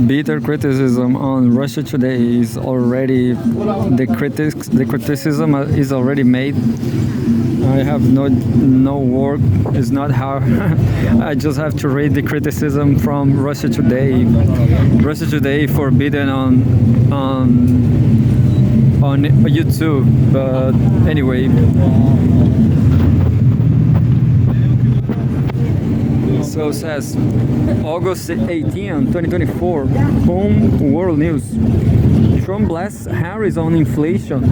bitter criticism on Russia Today is already the criticism is already made. I have no work. It's not hard. I just have to read the criticism from Russia Today. Russia Today forbidden on YouTube. But anyway. So says August 18, 2024, Home World News. Trump blasts Harris on inflation.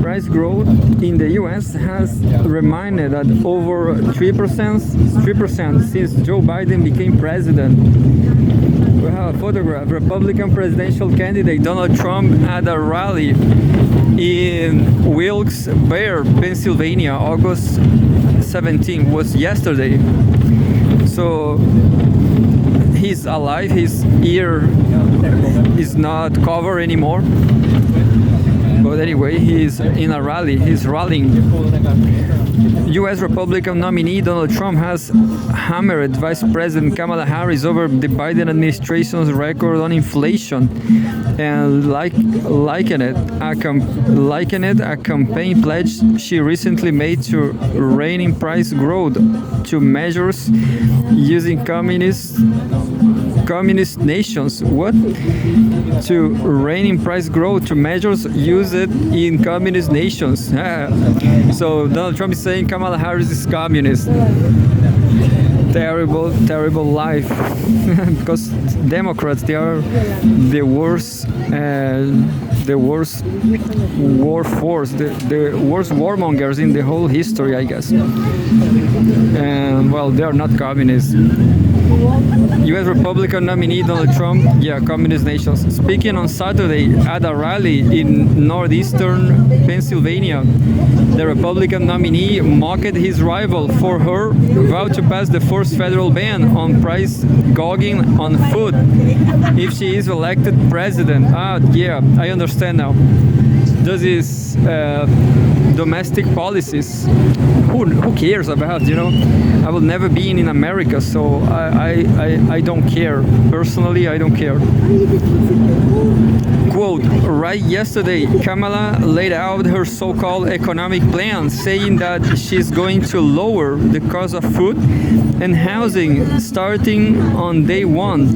Price growth in the US has remained at over 3% since Joe Biden became president. We have a photograph. Republican presidential candidate Donald Trump at a rally in Wilkes-Barre, Pennsylvania, August 17, was yesterday. So he's alive, his ear is not covered anymore. But anyway, he's in a rally, he's rallying. U.S. Republican nominee Donald Trump has hammered Vice President Kamala Harris over the Biden administration's record on inflation and likened it a campaign pledge she recently made to rein in price growth to measures using communist nations. What? To rein in price growth to measures used in communist nations. So Donald Trump is saying Kamala Harris is communist. Terrible life. Because Democrats, they are the worst war force, the worst warmongers in the whole history, I guess. And well, they are not communists. U.S. Republican nominee Donald Trump, communist nations, speaking on Saturday at a rally in northeastern Pennsylvania. The Republican nominee mocked his rival for her vow to pass the first federal ban on price gouging on food if she is elected president. I understand now. This is domestic policies. Who cares about, I will never be in America, so I don't care. Personally, I don't care. Quote, right yesterday, Kamala laid out her so-called economic plan, saying that she's going to lower the cost of food and housing starting on day one.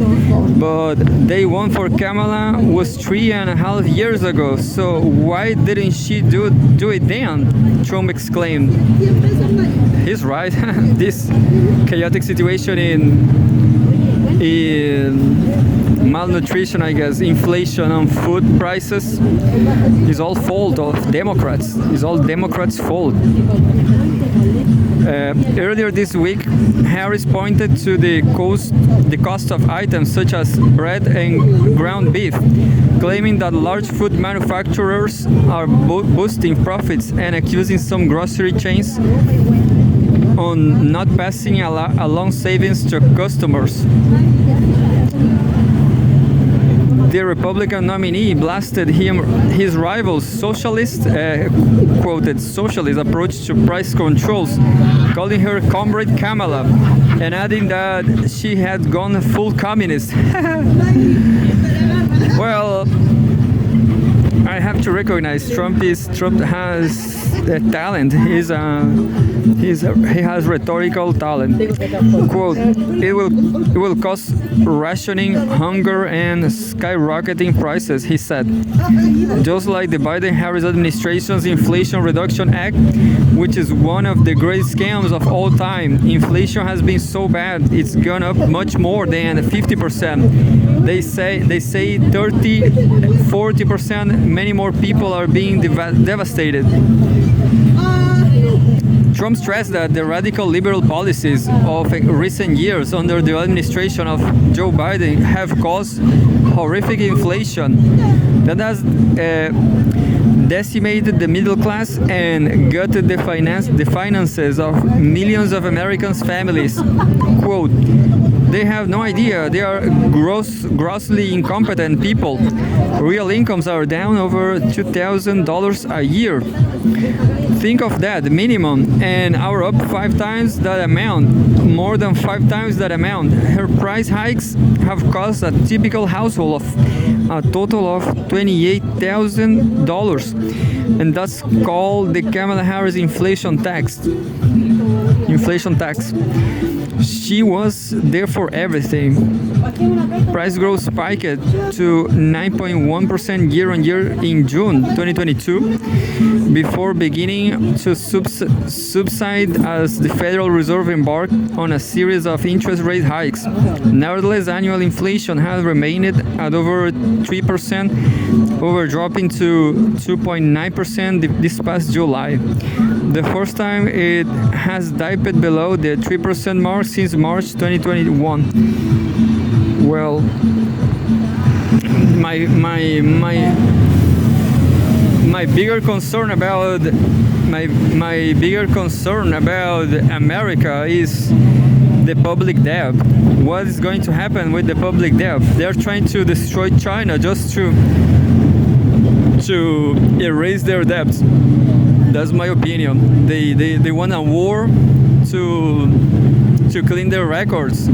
But day one for Kamala was 3.5 years ago, so why didn't she do it then? Trump exclaimed. He's right. This chaotic situation in malnutrition, I guess, inflation on food prices is all fault of Democrats. It's all Democrats' fault. Earlier this week, Harris pointed to the cost of items such as bread and ground beef, claiming that large food manufacturers are boosting profits and accusing some grocery chains on not passing along savings to customers. The Republican nominee blasted his rival's quoted socialist approach to price controls, calling her Comrade Kamala, and adding that she had gone full communist. Well, I have to recognize Trump has talent. He has rhetorical talent. Quote, it will cause rationing, hunger, and skyrocketing prices, he said. Just like the Biden-Harris administration's Inflation Reduction Act, which is one of the greatest scams of all time. Inflation has been so bad, it's gone up much more than 50%. They say 30, 40%, many more people are being devastated. Trump stressed that the radical liberal policies of recent years under the administration of Joe Biden have caused horrific inflation that has decimated the middle class and gutted the finances of millions of Americans' families. Quote, they have no idea. They are grossly incompetent people. Real incomes are down over $2,000 a year. Think of that, minimum, and are up 5 times that amount, more than 5 times that amount. Her price hikes have cost a typical household of a total of $28,000, and that's called the Kamala Harris inflation tax. She was there for everything. Price growth spiked to 9.1% year-on-year in June 2022, before beginning to subside as the Federal Reserve embarked on a series of interest rate hikes. Nevertheless, annual inflation has remained at over 3%, over dropping to 2.9% this past July. The first time it has dipped below the 3% mark since March 2021. Well, my bigger concern about America is the public debt. What is going to happen with the public debt? They're trying to destroy China just to erase their debts. That's my opinion. They want a war to clean their records.